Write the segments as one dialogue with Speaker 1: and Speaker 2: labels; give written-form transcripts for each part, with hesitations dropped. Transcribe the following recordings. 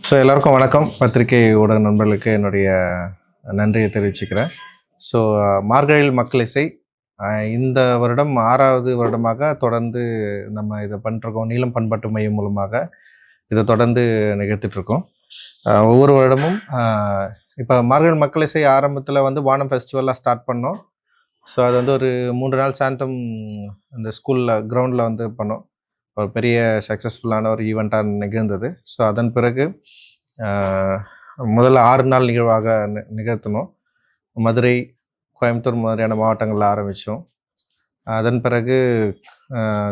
Speaker 1: So எல்லாருக்கும் வணக்கம். பத்திரிகை ஊடக நண்பர்களுக்கு என்னுடைய நன்றியை தெரிவிச்சுக்கிறேன். ஸோ மார்கழியில் மக்கள் இசை இந்த வருடம் 6வது வருடமாக தொடர்ந்து நம்ம இதை பண்ணிருக்கோம். நீலம் பண்பாட்டு மையம் மூலமாக இதை தொடர்ந்து நிகழ்த்திட்டுருக்கோம். ஒவ்வொரு வருடமும் இப்போ மார்கழி மக்கள் இசை ஆரம்பத்தில் வந்து வானம் ஃபெஸ்டிவலாக ஸ்டார்ட் பண்ணோம். ஸோ அது வந்து ஒரு 3 நாள் சாந்தம் இந்த ஸ்கூலில் கிரவுண்டில் வந்து பண்ணோம். ஒரு பெரிய சக்ஸஸ்ஃபுல்லான ஒரு ஈவெண்ட்டாக நிகழ்ந்தது. ஸோ அதன் பிறகு முதல்ல 6 நாள் நிகழ்வாக நிகழ்த்தினோம். மதுரை, கோயம்புத்தூர் மாதிரியான மாவட்டங்களில் ஆரம்பித்தோம். அதன் பிறகு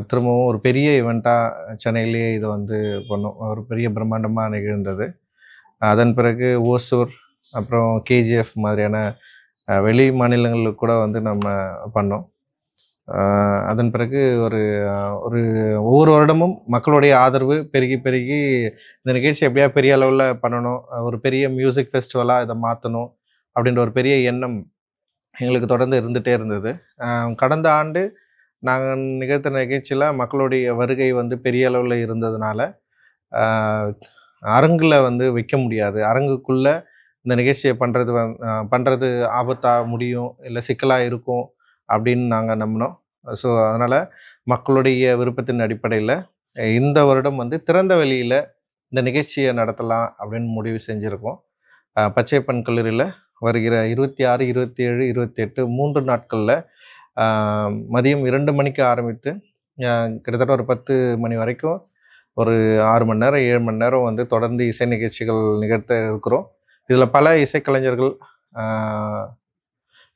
Speaker 1: திரும்பவும் ஒரு பெரிய ஈவெண்ட்டாக சென்னையிலேயே இதை வந்து பண்ணோம். ஒரு பெரிய பிரம்மாண்டமாக நிகழ்ந்தது. அதன் பிறகு ஓசூர், அப்புறம் கேஜிஎஃப் மாதிரியான வெளி மாநிலங்களுக்கு கூட வந்து நம்ம பண்ணோம். அதன் பிறகு ஒரு ஒவ்வொரு வருடமும் மக்களுடைய ஆதரவு பெருகி பெருகி இந்த நிகழ்ச்சி எப்படியா பெரிய அளவில் பண்ணணும், ஒரு பெரிய மியூசிக் ஃபெஸ்டிவலாக இதை மாற்றணும் அப்படின்ற ஒரு பெரிய எண்ணம் எங்களுக்கு தொடர்ந்து இருந்துகிட்டே இருந்தது. கடந்த ஆண்டு நாங்கள் நிகழ்த்தின நிகழ்ச்சியில் மக்களுடைய வருகை வந்து பெரிய அளவில் இருந்ததுனால அரங்கில் வந்து வைக்க முடியாது. அரங்குக்குள்ளே இந்த நிகழ்ச்சியை பண்ணுறது ஆபத்தாக முடியும், இல்லை சிக்கலாக இருக்கும் அப்படின்னு நாங்கள் நம்பினோம். ஸோ அதனால் மக்களுடைய விருப்பத்தின் அடிப்படையில் இந்த வருடம் வந்து திறந்த வெளியில் இந்த நிகழ்ச்சியை நடத்தலாம் அப்படின்னு முடிவு செஞ்சுருக்கோம். பச்சையப்பன் கல்லூரியில் வருகிற 26, 27, 28 3 நாட்களில் மதியம் 2 மணிக்கு ஆரம்பித்து கிட்டத்தட்ட ஒரு 10 மணி வரைக்கும் ஒரு 6 மணி நேரம் 7 மணி நேரம் வந்து தொடர்ந்து இசை நிகழ்ச்சிகள் நிகழ்த்த இருக்கிறோம். இதில் பல இசைக்கலைஞர்கள்,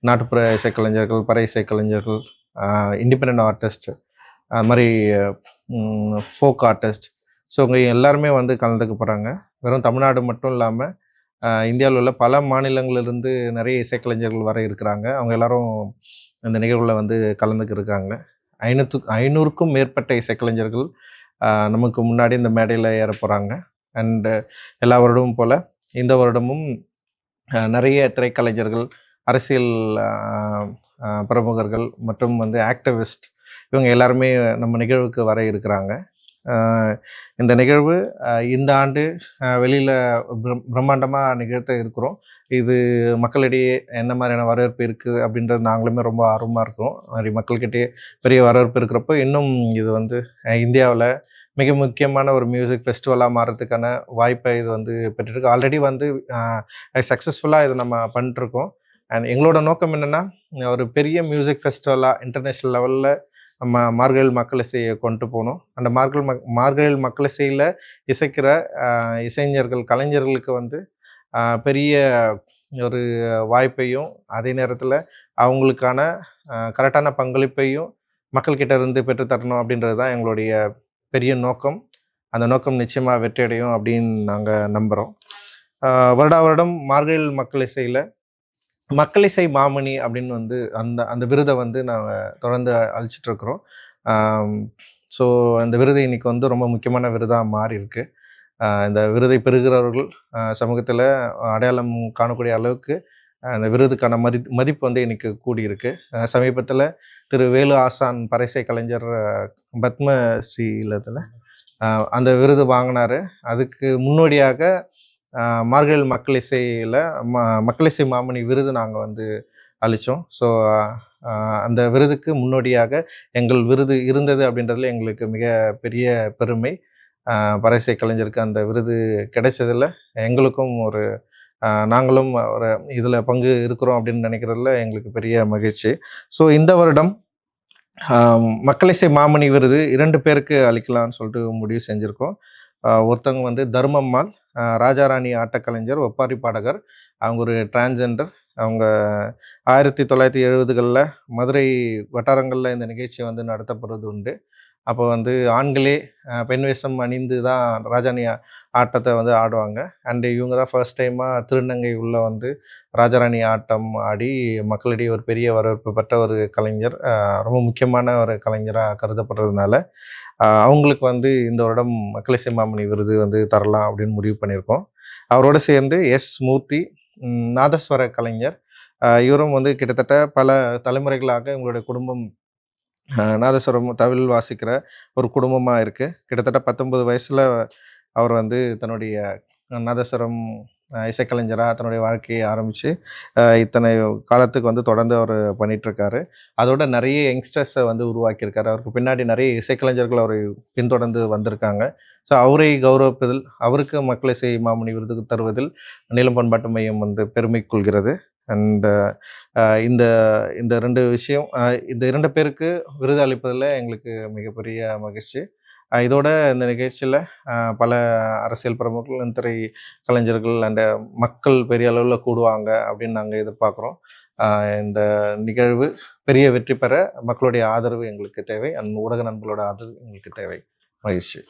Speaker 1: நாட்டுப்புற இசைக்கலைஞர்கள், பறை இசைக்கலைஞர்கள், இண்டிபெண்ட் ஆர்டிஸ்ட், அது மாதிரி ஃபோக் ஆர்டிஸ்ட், ஸோ இவங்க எல்லாருமே வந்து கலந்துக்க போகிறாங்க. வெறும் தமிழ்நாடு மட்டும் இல்லாமல் இந்தியாவில் உள்ள பல மாநிலங்களிலிருந்து நிறைய இசைக்கலைஞர்கள் வர இருக்கிறாங்க. அவங்க எல்லாரும் இந்த நிகழ்வில் வந்து கலந்துக்க இருக்காங்க. 500க்கும் மேற்பட்ட இசைக்கலைஞர்கள் நமக்கு முன்னாடி இந்த மேடையில் ஏற போகிறாங்க. அண்டு எல்லா வருடமும் போல் இந்த வருடமும் நிறைய திரைக்கலைஞர்கள், அரசியல் பிரமுகர்கள் மற்றும் வந்து ஆக்டிவிஸ்ட், இவங்க எல்லாருமே நம்ம நிகழ்வுக்கு வர இருக்கிறாங்க. இந்த நிகழ்வு இந்த ஆண்டு வெளியில் பிரம்மாண்டமாக நிகழ்த்த இருக்கிறோம். இது மக்களிடையே என்ன மாதிரியான வரவேற்பு இருக்குது அப்படின்றது நாங்களுமே ரொம்ப ஆர்வமாக இருக்கிறோம். நிறைய மக்கள்கிட்டயே பெரிய வரவேற்பு இருக்கிறப்போ இன்னும் இது வந்து இந்தியாவில் மிக முக்கியமான ஒரு மியூசிக் ஃபெஸ்டிவலாக மாறுறதுக்கான வாய்ப்பை இது வந்து பெற்றுருக்கு. ஆல்ரெடி வந்து சக்ஸஸ்ஃபுல்லாக இதை நம்ம பண்ணிட்டுருக்கோம். அண்ட் எங்களோட நோக்கம் என்னென்னா, ஒரு பெரிய மியூசிக் ஃபெஸ்டிவலாக இன்டர்நேஷ்னல் லெவலில் நம்ம மார்கழி மக்கள் இசையை கொண்டு போகணும். அந்த மார்கழி மக்கள் இசையில் இசைக்கிற இசைஞர்கள், கலைஞர்களுக்கு வந்து பெரிய ஒரு வாய்ப்பையும் அதே நேரத்தில் அவங்களுக்கான கரெக்டான பங்களிப்பையும் மக்கள்கிட்ட இருந்து பெற்றுத்தரணும் அப்படின்றது தான் எங்களுடைய பெரிய நோக்கம். அந்த நோக்கம் நிச்சயமாக வெற்றியடையும் அப்படின்னு நாங்கள் நம்புகிறோம். வருடா வருடம் மார்கழி மக்கள் இசையில் மக்கள் இசை மாமணி அப்படின்னு வந்து அந்த விருதை வந்து நாங்கள் தொடர்ந்து அளிச்சிட்ருக்குறோம். ஸோ அந்த விருது இன்றைக்கி வந்து ரொம்ப முக்கியமான விருதாக மாறி இருக்கு. இந்த விருதை பெறுகிறவர்கள் சமூகத்தில் அடையாளம் காணக்கூடிய அளவுக்கு அந்த விருதுக்கான மதிப்பு வந்து இன்றைக்கி கூடியிருக்கு. சமீபத்தில் திரு வேலு ஆசான் பறைசை கலைஞர் பத்மஸ்ரீ இல்லத்தில் அந்த விருது வாங்கினார். அதுக்கு முன்னோடியாக மார்கழி மக்கள் இசையில் மக்கள் இசை மாமணி விருது நாங்கள் வந்து அளித்தோம். ஸோ அந்த விருதுக்கு முன்னோடியாக எங்கள் விருது இருந்தது அப்படின்றதுல எங்களுக்கு மிக பெரிய பெருமை. பறைசை கலைஞருக்கு அந்த விருது கிடைச்சதில் எங்களுக்கும் ஒரு நாங்களும் ஒரு இதில் பங்கு இருக்கிறோம் அப்படின்னு நினைக்கிறதுல எங்களுக்கு பெரிய மகிழ்ச்சி. ஸோ இந்த வருடம் மக்கள் இசை மாமணி விருது 2 பேருக்கு அளிக்கலாம்னு சொல்லிட்டு முடிவு செஞ்சுருக்கோம். ஒருத்தவங்க வந்து தர்மம்மாள், ராஜாராணி ஆட்டக்கலைஞர், ஒப்பாரி பாடகர். அவங்க ஒரு டிரான்ஸ்ஜெண்டர். அவங்க 1970களில் மதுரை வட்டாரங்களில் இந்த நிகழ்ச்சி வந்து நடத்தப்படுவது உண்டு. அப்போ வந்து ஆண்களே பெண் வேஷம் அணிந்து தான் ராஜாராணி ஆட்டத்தை வந்து ஆடுவாங்க. அண்டு இவங்க தான் ஃபர்ஸ்ட் டைமாக திருநங்கை உள்ளே வந்து ராஜாராணி ஆட்டம் ஆடி மக்களிடையே ஒரு பெரிய வரவேற்பு பெற்ற ஒரு கலைஞர், ரொம்ப முக்கியமான ஒரு கலைஞராக கருதப்படுறதுனால அவங்களுக்கு வந்து இந்த வருடம் மக்கள் இசை மாமணி விருது வந்து தரலாம் அப்படின்னு முடிவு பண்ணியிருக்கோம். அவரோடு சேர்ந்து எஸ் மூர்த்தி, நாதஸ்வர கலைஞர். இவரும் வந்து கிட்டத்தட்ட பல தலைமுறைகளாக இவங்களுடைய குடும்பம் நாதஸ்வரம் தவில் வாசிக்கிற ஒரு குடும்பமாக இருக்குது. கிட்டத்தட்ட 19 வயசில் அவர் வந்து தன்னுடைய நாதஸ்வரம் இசைக்கலைஞராக தன்னுடைய வாழ்க்கையை ஆரம்பித்து இத்தனை காலத்துக்கு வந்து தொடர்ந்து அவர் பண்ணிகிட்ருக்காரு. அதோட நிறைய யங்ஸ்டர்ஸை வந்து உருவாக்கியிருக்காரு. அவருக்கு பின்னாடி நிறைய இசைக்கலைஞர்கள் அவரை பின்தொடர்ந்து வந்திருக்காங்க. ஸோ அவரை கௌரவிப்பதில், அவருக்கு மக்கள் இசை மாமணி விருது தருவதில் நீலம் பண்பாட்டு மையம் வந்து பெருமை கொள்கிறது. அண்ட் இந்த இந்த 2 விஷயம், இந்த 2 பேருக்கு விருது அளிப்பதில் எங்களுக்கு மிகப்பெரிய மகிழ்ச்சி. இதோட இந்த நிகழ்ச்சியில் பல அரசியல் பிரமுகர்கள், திரை கலைஞர்கள் அண்ட் மக்கள் பெரிய அளவில் கூடுவாங்க அப்படின்னு நாங்கள் எதிர்பார்க்குறோம். இந்த நிகழ்வு பெரிய வெற்றி பெற மக்களுடைய ஆதரவு எங்களுக்கு தேவை. ஊடக நண்பர்களோட ஆதரவு எங்களுக்கு தேவை. மகிழ்ச்சி.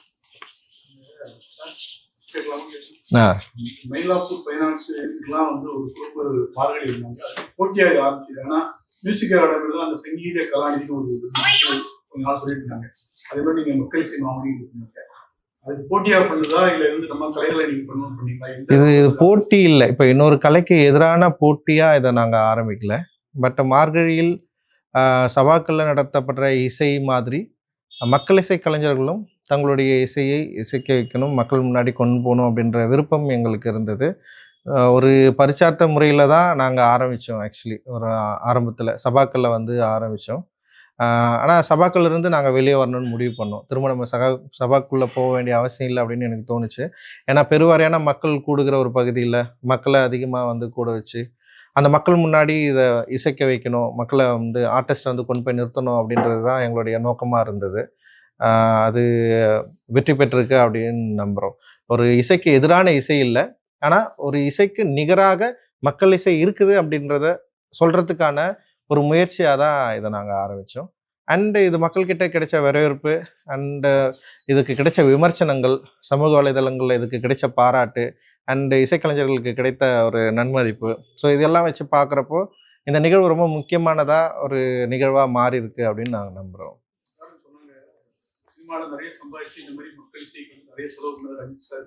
Speaker 2: மயிலாப்பூர் ஃபைனான்ஸ் இதுக்கெல்லாம் வந்து ஒரு குரூப் மார்கழி இருந்தாங்க. போட்டியாக ஆரம்பிச்சது. ஆனால் மியூசிக் அகாடமியில் தான் அந்த சங்கீத கலாநிதினு ஒரு கொஞ்ச நாள் சொல்லிட்டு இருந்தாங்க. அதே மாதிரி நீங்கள் மக்கள் இசை மாமணி இருக்கீங்க, அதுக்கு போட்டியாக பண்ணுறதா இல்லை வந்து நம்ம கலைகளை நீங்கள் பண்ணணும்னு பண்ணீங்களா?
Speaker 1: இது போட்டி இல்லை. இப்போ இன்னொரு கலைக்கு எதிரான போட்டியாக இதை நாங்கள் ஆரம்பிக்கல. பட் மார்கழியில் சபாக்களில் நடத்தப்படுற இசை மாதிரி மக்கள் இசை கலைஞர்களும் தங்களுடைய இசையை இசைக்க வைக்கணும், மக்கள் முன்னாடி கொண்டு போகணும் அப்படின்ற விருப்பம் எங்களுக்கு இருந்தது. ஒரு பரிச்சார்த்த முறையில் தான் நாங்கள் ஆரம்பித்தோம். ஆக்சுவலி ஒரு ஆரம்பத்தில் சபாக்களில் வந்து ஆரம்பித்தோம். ஆனால் சபாக்களிலிருந்து நாங்கள் வெளியே வரணும்னு முடிவு பண்ணோம். திரும்ப நம்ம சபாக்குள்ளே போக வேண்டிய அவசியம் இல்லை அப்படின்னு எனக்கு தோணுச்சு. ஏன்னா பெருவாரியான மக்கள் கூடுகிற ஒரு பகுதியில் மக்களை அதிகமாக வந்து கூட வச்சு அந்த மக்கள் முன்னாடி இதை இசைக்க வைக்கணும், மக்களை வந்து ஆர்டிஸ்ட்டை வந்து கொண்டு போய் நிறுத்தணும் அப்படின்றது தான் எங்களுடைய நோக்கமாக இருந்தது. அது வெற்றி பெற்றிருக்கு அப்படின்னு நம்புகிறோம். ஒரு இசைக்கு எதிரான இசை இல்லை, ஆனால் ஒரு இசைக்கு நிகராக மக்கள் இசை இருக்குது அப்படின்றத சொல்கிறதுக்கான ஒரு முயற்சியாக தான் இதை நாங்கள் ஆரம்பித்தோம். அண்டு இது மக்கள்கிட்ட கிடைச்ச வரவேற்பு அண்டு இதுக்கு கிடைச்ச விமர்சனங்கள், சமூக வலைதளங்களில் இதுக்கு கிடைச்ச பாராட்டு அண்டு இசைக்கலைஞர்களுக்கு கிடைத்த ஒரு நன்மதிப்பு, ஸோ இதெல்லாம் வச்சு பார்க்குறப்போ இந்த நிகழ்வு ரொம்ப முக்கியமானதாக ஒரு நிகழ்வாக மாறி இருக்கு அப்படின்னு நாங்கள் நம்புகிறோம்.
Speaker 2: சினிமாவில் நிறைய சம்பாதிச்சு இந்த மாதிரி மக்கள் இசைக்கு நிறைய செலவு பண்ணது ரஞ்சித் சார்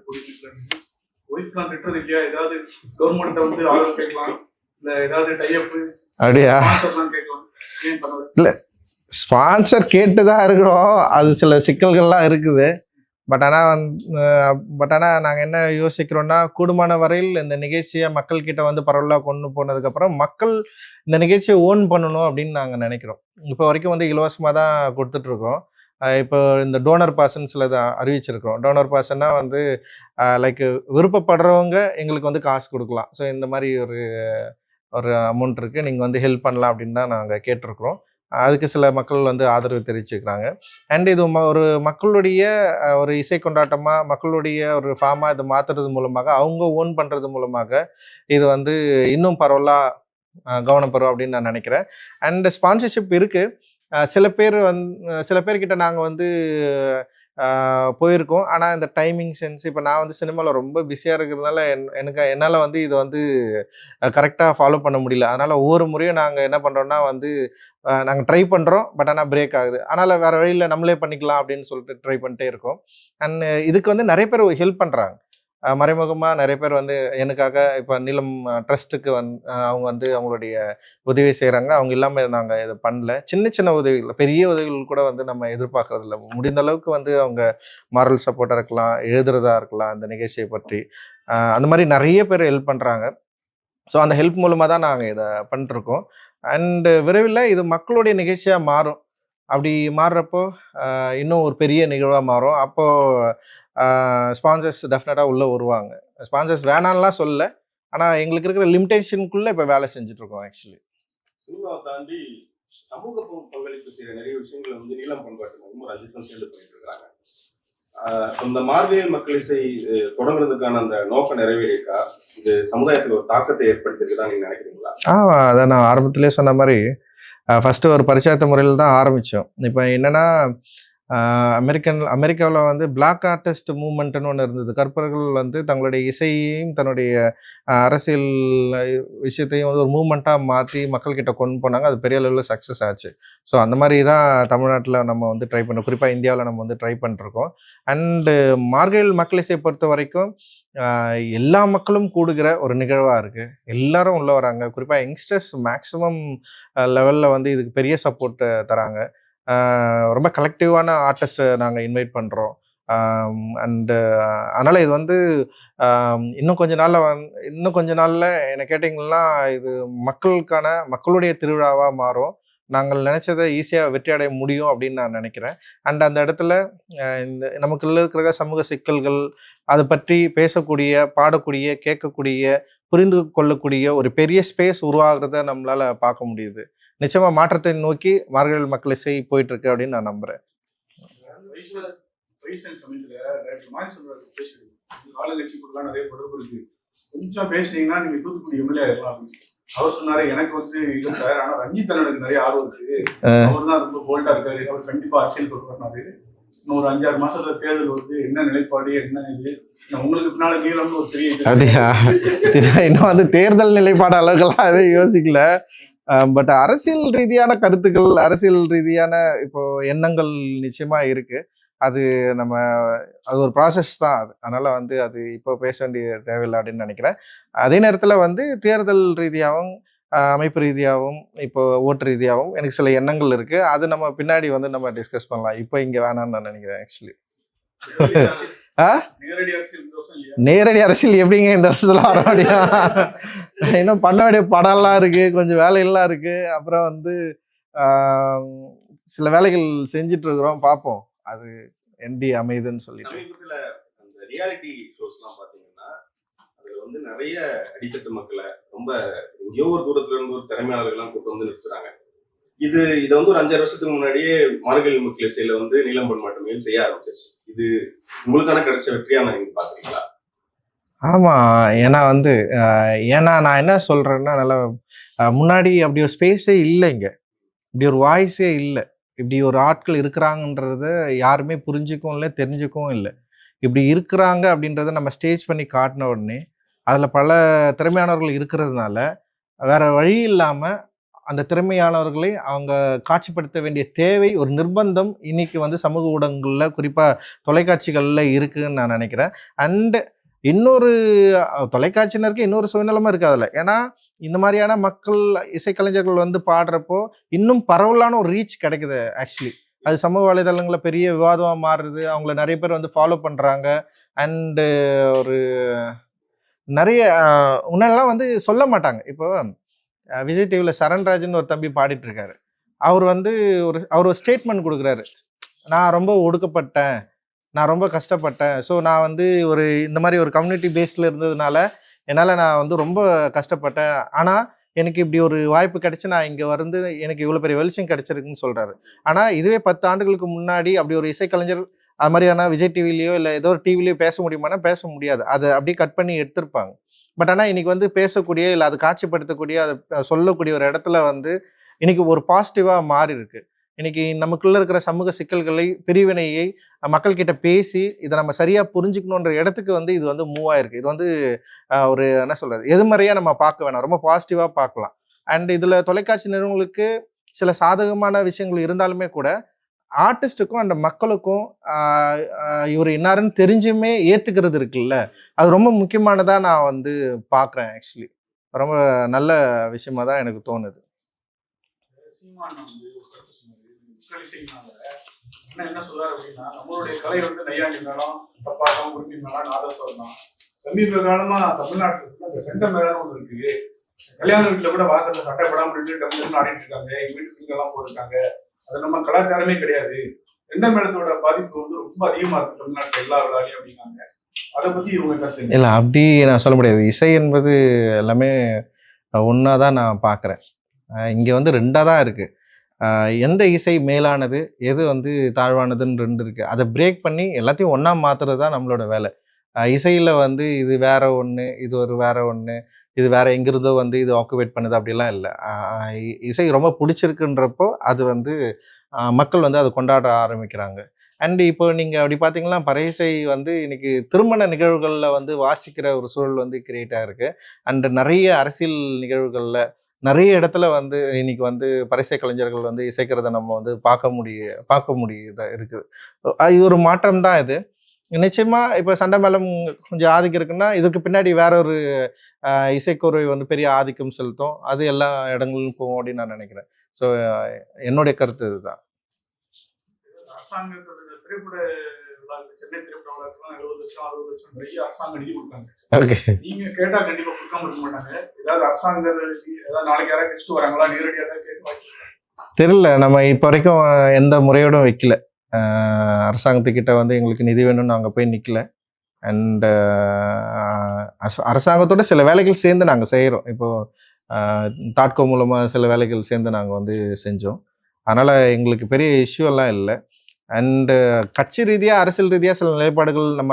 Speaker 2: ஒய்ஃப்லாம் திட்டுறது இல்லையா? ஏதாவது கவர்மெண்ட்டை வந்து ஆதரவு கேட்கலாம், இல்லை ஏதாவது டைஅப்
Speaker 1: அப்படியா?
Speaker 2: கேட்கலாம். ஏன் பண்ணல?
Speaker 1: இல்லை, ஸ்பான்சர் கேட்டு தான் இருக்கிறோம். அது சில சிக்கல்கள்லாம் இருக்குது. பட் ஆனால் நாங்கள் என்ன யோசிக்கிறோன்னா, கூடுமான வரையில் இந்த நிகழ்ச்சியை மக்கள்கிட்ட வந்து பரவலாக கொண்டு போனதுக்கப்புறம் மக்கள் இந்த நிகழ்ச்சியை ஓன் பண்ணணும் அப்படின்னு நாங்கள் நினைக்கிறோம். இப்போ வரைக்கும் வந்து இலவசமாக தான் கொடுத்துட்ருக்கோம். இப்போ இந்த டோனர் பாஸ்ன்னு சிலதை அறிவிச்சிருக்கிறோம். டோனர் பாஸ்ன்னா வந்து லைக் விருப்பப்படுறவங்க எங்களுக்கு வந்து காசு கொடுக்கலாம். ஸோ இந்த மாதிரி ஒரு அமௌண்ட் இருக்குது, நீங்கள் வந்து ஹெல்ப் பண்ணலாம் அப்படின்னு தான் நாங்கள் கேட்டிருக்கிறோம். அதுக்கு சில மக்கள் வந்து ஆதரவு தெரிவிச்சுக்கிறாங்க. அண்ட் இது ஒரு மக்களுடைய ஒரு இசை கொண்டாட்டமாக, மக்களுடைய ஒரு ஃபார்மாக இதை மாற்றுறது மூலமாக, அவங்க ஓன் பண்ணுறது மூலமாக இது வந்து இன்னும் பரவலாக கவனம் பெறும் அப்படின்னு நான் நினைக்கிறேன். அண்ட் ஸ்பான்சர்ஷிப் இருக்குது. சில பேர்கிட்ட நாங்கள் வந்து போயிருக்கோம். ஆனால் இந்த டைமிங் சென்ஸ், இப்போ நான் வந்து சினிமாவில் ரொம்ப பிஸியாக இருக்கிறதுனால என்னால் வந்து இதை வந்து கரெக்டாக ஃபாலோ பண்ண முடியல. அதனால் ஒவ்வொரு முறையும் நாங்கள் என்ன பண்ணுறோன்னா வந்து நாங்கள் ட்ரை பண்ணுறோம், பட் ஆனால் பிரேக் ஆகுது. அதனால் வேறு வழியில் நம்மளே பண்ணிக்கலாம் அப்படின்னு சொல்லிட்டு ட்ரை பண்ணிட்டே இருக்கோம். அண்ட் இதுக்கு வந்து நிறைய பேர் ஹெல்ப் பண்ணுறாங்க. மறைமுகமாக நிறைய பேர் வந்து எனக்காக இப்போ நீலம் ட்ரஸ்ட்டுக்கு அவங்க வந்து அவங்களுடைய உதவி செய்கிறாங்க. அவங்க இல்லாமல் நாங்கள் இதை பண்ணல. சின்ன சின்ன உதவிகள், பெரிய உதவிகள் கூட வந்து நம்ம எதிர்பார்க்குறதில்ல. முடிந்த அளவுக்கு வந்து அவங்க மாரல் சப்போர்ட்டாக இருக்கலாம், எழுதுறதா இருக்கலாம், அந்த நிகழ்ச்சியை பற்றி அந்த மாதிரி நிறைய பேர் ஹெல்ப் பண்ணுறாங்க. ஸோ அந்த ஹெல்ப் மூலமாக தான் நாங்கள் இதை பண்ணிட்டுருக்கோம். அண்டு விரைவில் இது மக்களுடைய நிகழ்ச்சியாக மாறும். அப்படி மாறுறப்போ இன்னும் ஒரு பெரிய நிகழ்வாக மாறும். அப்போது ஸ்பான்சர்ஸ் டெஃபினட்டாக உள்ளே வருவாங்க. ஸ்பான்சர்ஸ் வேணான்லாம் சொல்லலை, ஆனால் எங்களுக்கு இருக்கிற லிமிடேஷனுக்குள்ளே இப்போ வேலை செஞ்சுட்ருக்கோம். ஆக்சுவலி
Speaker 3: சினிமாவை தாண்டி சமூக பங்களிப்பு செய்கிற நிறைய விஷயங்களை வந்து நீலம் பண்பாட்டு மையமும் ரஞ்சித்தும் சேர்ந்து பண்ணிட்டு இருக்கிறாங்க. இந்த மார்கழியில் மக்கள் இசை தொடங்குறதுக்கான அந்த நோக்கம் நிறைவேறியிருக்கா? இது சமுதாயத்தில் ஒரு தாக்கத்தை ஏற்படுத்தியிருக்குதான் நீங்கள் நினைக்கிறீங்களா?
Speaker 1: அதை நான் ஆரம்பத்திலே சொன்ன மாதிரி ஃபஸ்ட்டு ஒரு பரிச்சார்த்த முறையில் தான் ஆரம்பித்தோம். இப்போ என்னென்னா, அமெரிக்காவில் வந்து பிளாக் ஆர்டிஸ்ட் மூவ்மெண்ட்டுன்னு ஒன்று இருந்தது. கற்பர்கள் வந்து தங்களுடைய இசையையும் தன்னுடைய அரசியல் விஷயத்தையும் வந்து ஒரு மூவ்மெண்ட்டாக மாற்றி மக்கள்கிட்ட கொண்டு போனாங்க. அது பெரிய அளவில் சக்ஸஸ் ஆச்சு. ஸோ அந்த மாதிரி தான் தமிழ்நாட்டில் நம்ம வந்து ட்ரை பண்ணோம். குறிப்பாக இந்தியாவில் நம்ம வந்து ட்ரை பண்ணிருக்கோம். அண்டு மார்கழியில் மக்கள் இசையை பொறுத்த வரைக்கும் எல்லா மக்களும் கூடுகிற ஒரு நிகழ்வாக இருக்குது. எல்லாரும் உள்ளே வராங்க. குறிப்பாக யங்ஸ்டர்ஸ் மேக்ஸிமம் லெவலில் வந்து இதுக்கு பெரிய சப்போர்ட் தராங்க. ரொம்ப கலெக்டிவான ஆர்டிஸ்ட்டை நாங்கள் இன்வைட் பண்ணுறோம். அண்டு அதனால் இது வந்து இன்னும் கொஞ்ச நாளில் என்னை கேட்டிங்கன்னா இது மக்களுடைய திருவிழாவாக மாறும். நாங்கள் நினச்சதை ஈஸியாக வெற்றி அடைய முடியும் அப்படின்னு நான் நினைக்கிறேன். அண்ட் அந்த இடத்துல இந்த நமக்குள்ள இருக்கிற சமூக சிக்கல்கள் அதை பற்றி பேசக்கூடிய, பாடக்கூடிய, கேட்கக்கூடிய, புரிந்து கொள்ளக்கூடிய ஒரு பெரிய ஸ்பேஸ் உருவாகிறத நம்மளால் பார்க்க முடியுது. நிச்சயமாக மாற்றத்தை நோக்கி மார்கழி மக்கள் இசை போயிட்டுருக்கு அப்படின்னு நான் நம்புகிறேன்.
Speaker 2: ஆளுங்கட்சிக்குள்ளலாம் நிறைய தொடர்பு இருக்கு, கொஞ்சம் பேசுனீங்கன்னா நீங்க தூத்துக்குடி எம்எல்ஏ ஆயிடலாம் அப்படின்னு அவர் சொன்னாரு. எனக்கு வந்து இல்லை சார், ஆனா ரஞ்சித் அண்ணனுக்கு நிறைய ஆர்வம் இருக்கு, அவர் தான் ரொம்ப போல்டா இருக்காரு, அவர் கண்டிப்பா அரசியல் கொண்டு. இன்னும் ஒரு 5-6 மாசத்துல தேர்தல் வருது, என்ன நிலைப்பாடு, என்ன இது உங்களுக்கு பின்னால நீளம்னு ஒரு பெரிய
Speaker 1: அப்படியா? இன்னும் வந்து தேர்தல் நிலைப்பாடு அளவுக்கெல்லாம் அதை யோசிக்கல. பட் அரசியல் ரீதியான கருத்துக்கள், அரசியல் ரீதியான இப்போ எண்ணங்கள் நிச்சயமா இருக்கு. அது ஒரு ப்ராசஸ் தான் அது. அதனால வந்து அது இப்போ பேச வேண்டிய தேவையில்லை அப்படின்னு நினைக்கிறேன். அதே நேரத்தில் வந்து தேர்தல் ரீதியாகவும் அமைப்பு ரீதியாகவும் இப்போ ஓட்டு ரீதியாகவும் எனக்கு சில எண்ணங்கள் இருக்கு. அது நம்ம பின்னாடி வந்து நம்ம டிஸ்கஸ் பண்ணலாம். இப்போ இங்க வேணாம்னு நான் நினைக்கிறேன். ஆக்சுவலி நேரடி அரசியல் எப்படிங்க இந்த வருஷத்துல வர முடியும்? இன்னும் பண்ண வேண்டிய படம்லாம் இருக்கு, கொஞ்சம் வேலைகள்லாம் இருக்கு. அப்புறம் வந்து சில வேலைகள் செஞ்சுட்டு இருக்கிறோம், பார்ப்போம் அது எப்படி அமையுதுன்னு சொல்லி.
Speaker 3: சமீபத்துல அந்த ரியாலிட்டி ஷோஸ்லாம் பாத்தீங்கன்னா அதுல வந்து நிறைய அடித்தட்டு மக்களை ரொம்ப எங்கேயோ ஒரு தூரத்துல இருந்து ஒரு திறமையாளர்கள்லாம் கூட்டு வந்து நிறுத்துறாங்க. இதை வந்து ஒரு 5-6 வருஷத்துக்கு முன்னாடியே மார்கழி மக்கள் இசையில வந்து நீலம் பண்பாட்டு செய்ய ஆரம்பிச்சிருச்சு. இது உங்களுக்கான கிடைச்ச வெற்றியான நீங்க பாக்குறீங்களா?
Speaker 1: ஆமா, ஏன்னா நான் என்ன சொல்றேன்னா, நல்லா முன்னாடி அப்படி ஒரு ஸ்பேஸே இல்லைங்க, இப்படி ஒரு வாய்ஸே இல்லை, இப்படி ஒரு ஆட்கள் இருக்கிறாங்கன்றத யாருமே புரிஞ்சுக்கவும் இல்லை, தெரிஞ்சுக்கவும் இல்லை. இப்படி இருக்கிறாங்க அப்படின்றத நம்ம ஸ்டேஜ் பண்ணி காட்டின உடனே அதில் பல திறமையானவர்கள் இருக்கிறதுனால வேற வழி இல்லாமல் அந்த திறமையானவர்களை அவங்க காட்சிப்படுத்த வேண்டிய தேவை, ஒரு நிர்பந்தம் இன்னைக்கு வந்து சமூக ஊடகங்களில், குறிப்பாக தொலைக்காட்சிகளில் இருக்குதுன்னு நான் நினைக்கிறேன். அண்டு இன்னொரு தொலைக்காட்சியினருக்கு இன்னொரு சுயநலமாக இருக்குது அதில். ஏன்னா இந்த மாதிரியான மக்கள் இசைக்கலைஞர்கள் வந்து பாடுறப்போ இன்னும் பரவலான ஒரு ரீச் கிடைக்குது. ஆக்சுவலி அது சமூக வலைதளங்களில் பெரிய விவாதமாக மாறுது, அவங்கள நிறைய பேர் வந்து ஃபாலோ பண்ணுறாங்க. அண்டு ஒரு நிறைய முன்னெல்லாம் வந்து சொல்ல மாட்டாங்க. இப்போ விஜய் டிவியில் சரண்ராஜன் ஒரு தம்பி பாடிட்டு இருக்காரு. அவர் வந்து ஒரு ஸ்டேட்மெண்ட் கொடுக்குறாரு, நான் ரொம்ப ஒடுக்கப்பட்டேன், நான் ரொம்ப கஷ்டப்பட்டேன், ஸோ நான் வந்து இந்த மாதிரி ஒரு கம்யூனிட்டி பேஸில் இருந்ததுனால என்னால் நான் வந்து ரொம்ப கஷ்டப்பட்டேன், ஆனால் எனக்கு இப்படி ஒரு வாய்ப்பு கிடைச்சி நான் இங்கே வந்து எனக்கு இவ்வளோ பெரிய வெளிச்சம் கிடைச்சிருக்குன்னு சொல்கிறாரு. ஆனால் இதுவே 10 ஆண்டுகளுக்கு முன்னாடி அப்படி ஒரு இசைக்கலைஞர் அது மாதிரியான விஜய் டிவிலையோ இல்லை ஏதோ ஒரு டிவிலையோ பேச முடியுமானா பேச முடியாது, அதை அப்படியே கட் பண்ணி எடுத்திருப்பாங்க. பட் ஆனால் இன்னைக்கு வந்து பேசக்கூடிய, இல்லை அதை காட்சிப்படுத்தக்கூடிய, அதை சொல்லக்கூடிய ஒரு இடத்துல வந்து இன்னைக்கு ஒரு பாசிட்டிவாக மாறி இருக்கு. இன்னைக்கு நமக்குள்ள இருக்கிற சமூக சிக்கல்களை, பிரிவினையை மக்கள்கிட்ட பேசி இதை நம்ம சரியாக புரிஞ்சுக்கணுன்ற இடத்துக்கு வந்து இது வந்து மூவ் ஆயிருக்கு. இது வந்து ஒரு என்ன சொல்றது, எதிர்மறையாக நம்ம பார்க்க வேணாம், ரொம்ப பாசிட்டிவாக பார்க்கலாம். அண்ட் இதில் தொலைக்காட்சி நிறுவனங்களுக்கு சில சாதகமான விஷயங்கள் இருந்தாலுமே கூட ஆர்டிஸ்டுக்கும் அந்த மக்களுக்கும் இவர் இன்னாருன்னு தெரிஞ்சுமே ஏற்றுக்கிறது இருக்குல்ல, அது ரொம்ப முக்கியமானதாக நான் வந்து பார்க்குறேன். ஆக்சுவலி ரொம்ப நல்ல விஷயமா தான் எனக்கு தோணுது.
Speaker 2: என்ன சொல்றாரு அப்படின்னா, நம்மளுடைய கலை வந்து நையாண்டி மேளம், தப்பாட்டம், உருப்பி மேளம், நாதஸ்வரம் தான். சமீப காலமா தமிழ்நாட்டுல இந்த சென்ட மேளம் ஒன்று இருக்கு. கல்யாண வீட்டுல கூட வாசல்ல சட்டைப்படாம டம்ளர்னு ஆடிட்டு இருக்காங்க, எங்க வீட்டுக்கு எல்லாம் போயிருக்காங்க. அது நம்ம கலாச்சாரமே கிடையாது. செண்ட மேளத்தோட பாதிப்பு வந்து ரொம்ப அதிகமா இருக்கு தமிழ்நாட்டுல எல்லா விழாலையும் அப்படின்னாங்க. அதை பத்தி இவங்க கருத்து
Speaker 1: இல்லை, அப்படி நான் சொல்ல முடியாது. இசை என்பது எல்லாமே ஒன்றா தான் நான் பார்க்குறேன். இங்கே வந்து 2ஆக தான் இருக்குது. எந்த இசை மேலானது, எது வந்து தாழ்வானதுன்னு 2 இருக்குது. அதை பிரேக் பண்ணி எல்லாத்தையும் ஒன்றா மாற்றுறது தான் நம்மளோட வேலை. இசையில் வந்து இது வேற ஒன்று, இது ஒரு வேற ஒன்று, இது வேற எங்கிருந்தோ வந்து இது ஆக்குபேட் பண்ணுது அப்படிலாம் இல்லை. இசை ரொம்ப பிடிச்சிருக்குன்றப்போ அது வந்து மக்கள் வந்து அதை கொண்டாட ஆரம்பிக்கிறாங்க. அண்ட் இப்போ நீங்கள் அப்படி பார்த்தீங்கன்னா பறை இசை வந்து இன்னைக்கு திருமண நிகழ்வுகளில் வந்து வாசிக்கிற ஒரு சூழல் வந்து கிரியேட் ஆகிருக்கு. அண்ட் நிறைய அரசியல் நிகழ்வுகளில் நிறைய இடத்துல வந்து இன்னைக்கு வந்து பரிசை கலைஞர்கள் வந்து இசைக்கிறத நம்ம வந்து பார்க்க முடியுதா இருக்குது. இது ஒரு மாற்றம் தான். இது நிச்சயமா இப்போ சண்டை மேளம் கொஞ்சம் ஆதிக்கம் இருக்குன்னா இதுக்கு பின்னாடி வேற ஒரு இசைக்குறை வந்து பெரிய ஆதிக்கம் செலுத்தும். அது எல்லா இடங்களிலும் போகும் அப்படின்னு நான் நினைக்கிறேன். ஸோ என்னுடைய கருத்து இதுதான்.
Speaker 2: அரசாங்கத்தோட திரைப்பட கலைஞர்கள்லாம் இந்த சென்னை திரைப்பட வழக்கெல்லாம் 70 லட்சம் 60 லட்சம் நிறைய அரசாங்கம் நிதி கொடுத்தாங்க.
Speaker 1: ஓகே.
Speaker 2: நீங்க கேட்டா கண்டிப்பா கொடுக்காம இருக்க மாட்டாங்க. ஏதாவது அரசாங்கம் ஏதாவது நாளைக்கு யாராவது கெஸ்ட் வராங்களா, நேரடியாக தான் கேட்க வாய்ப்பு
Speaker 1: தெரியல. நம்ம இப்போ வரைக்கும் எந்த முறையோடும் வைக்கல. அரசாங்கத்துக்கிட்ட வந்து எங்களுக்கு நிதி வேணும்னு நாங்கள் போய் நிற்கல. அண்ட் அரசாங்கத்தோட சில வேலைகள் சேர்ந்து நாங்கள் செய்கிறோம். இப்போது தாட்கோ மூலமாக சில வேலைகள் சேர்ந்து நாங்கள் வந்து செஞ்சோம். அதனால் எங்களுக்கு பெரிய இஷ்யூ எல்லாம் இல்லை. அண்டு கட்சி ரீதியாக அரசியல் ரீதியாக சில நிலைப்பாடுகள் நம்ம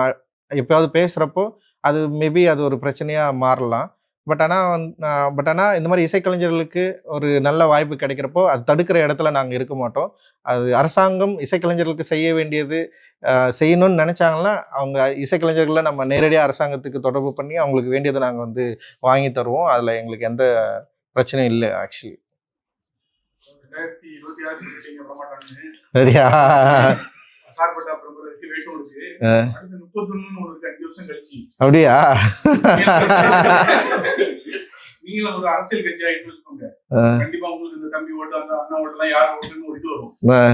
Speaker 1: எப்போயாவது பேசுகிறப்போ அது மேபி அது ஒரு பிரச்சனையாக மாறலாம். பட் ஆனால் இந்த மாதிரி இசைக்கலைஞர்களுக்கு ஒரு நல்ல வாய்ப்பு கிடைக்கிறப்போ அது தடுக்கிற இடத்துல நாங்கள் இருக்க மாட்டோம். அது அரசாங்கம் இசைக்கலைஞர்களுக்கு செய்ய வேண்டியது செய்யணும்னு நினச்சாங்கன்னா அவங்க இசைக்கலைஞர்களை நம்ம நேரடியாக அரசாங்கத்துக்கு தொடர்பு பண்ணி அவங்களுக்கு வேண்டியதை நாங்கள் வந்து வாங்கி தருவோம். அதில் எங்களுக்கு எந்த பிரச்சனையும் இல்லை ஆக்சுவலி.
Speaker 2: 2026 சொல்லிட்டீங்க பிரமாட்டான்னு.
Speaker 1: சரியா?
Speaker 2: சார்பட்டா பிரபலருக்கு வெயிட்டும் இருக்கு. அடுத்து 31 ஒரு 5 வருஷம் கழிச்சு
Speaker 1: அப்படியா?
Speaker 2: நீங்களும் ஒரு அரசியல் கட்சியா வச்சுக்கோங்க. கண்டிப்பா உங்களுக்கு இந்த தம்பி ஓட்டு அந்த அண்ணா ஓட்டுலாம் யார் ஓட்டுன்னு ஒரு இது வரும்.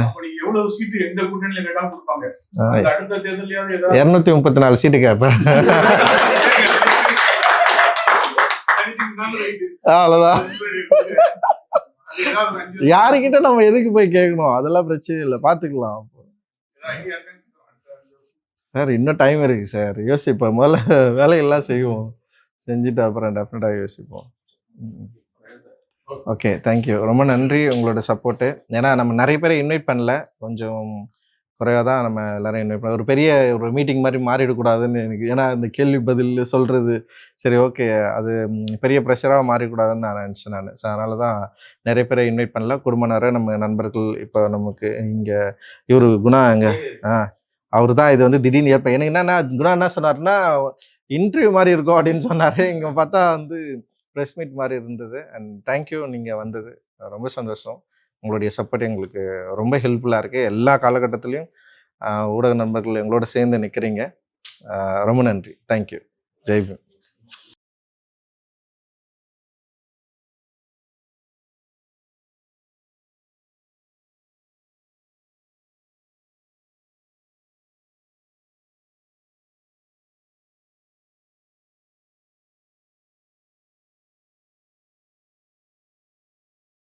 Speaker 2: அப்ப நீங்க எவ்வளவு சீட்டு எந்த கூட்டணியில கேட்டாலும் கொடுப்பாங்க. அந்த அடுத்த தேர்தலையாவது ஏதாவது
Speaker 1: 234 சீட்டு கேட்பேன். அவ்வளவுதான். யாருக்கிட்ட நம்ம எதுக்கு போய் கேட்கணும்? அதெல்லாம் பிரச்சனை இல்லை, பார்த்துக்கலாம். சார் இன்னும் டைம் இருக்கு சார், யோசிப்போம். முதல்ல வேலையெல்லாம் செய்வோம், செஞ்சுட்டு அப்புறம் டெஃபினட்டாக யோசிப்போம். Okay, thank you. ரொம்ப நன்றி உங்களோட சப்போர்ட்டு. ஏன்னா நம்ம நிறைய பேரை இன்வைட் பண்ணல, கொஞ்சம் குறைவாக தான் நம்ம எல்லோரும் இன்வைட் பண்ண. ஒரு பெரிய ஒரு மீட்டிங் மாதிரி மாறிடக்கூடாதுன்னு எனக்கு, ஏன்னா இந்த கேள்வி பதில் சொல்கிறது சரி ஓகே அது பெரிய ப்ரெஷராக மாறிடக்கூடாதுன்னு நான் நினச்சேன். ஸோ அதனால தான் நிறைய பேரை இன்வைட் பண்ணல. குடும்பனார நம்ம நண்பர்கள். இப்போ நமக்கு இங்கே இவர் குணா அங்கே அவர் தான் இது வந்து திடீர்னு ஏற்ப எனக்கு என்னென்னா குணா என்ன சொன்னார்னா இன்டர்வியூ மாதிரி இருக்கும் அப்படின்னு சொன்னார். இங்கே பார்த்தா வந்து ப்ரெஸ் மீட் மாதிரி இருந்தது. அண்ட் தேங்க்யூ, நீங்கள் வந்தது ரொம்ப சந்தோஷம். உங்களுடைய சப்போர்ட் எங்களுக்கு ரொம்ப ஹெல்ப்ஃபுல்லாக இருக்குது. எல்லா காலகட்டத்திலையும் ஊடக நண்பர்கள் எங்களோட சேர்ந்து நிற்கிறீங்க. ரொம்ப நன்றி. தேங்க்யூ. ஜெய்பீம்.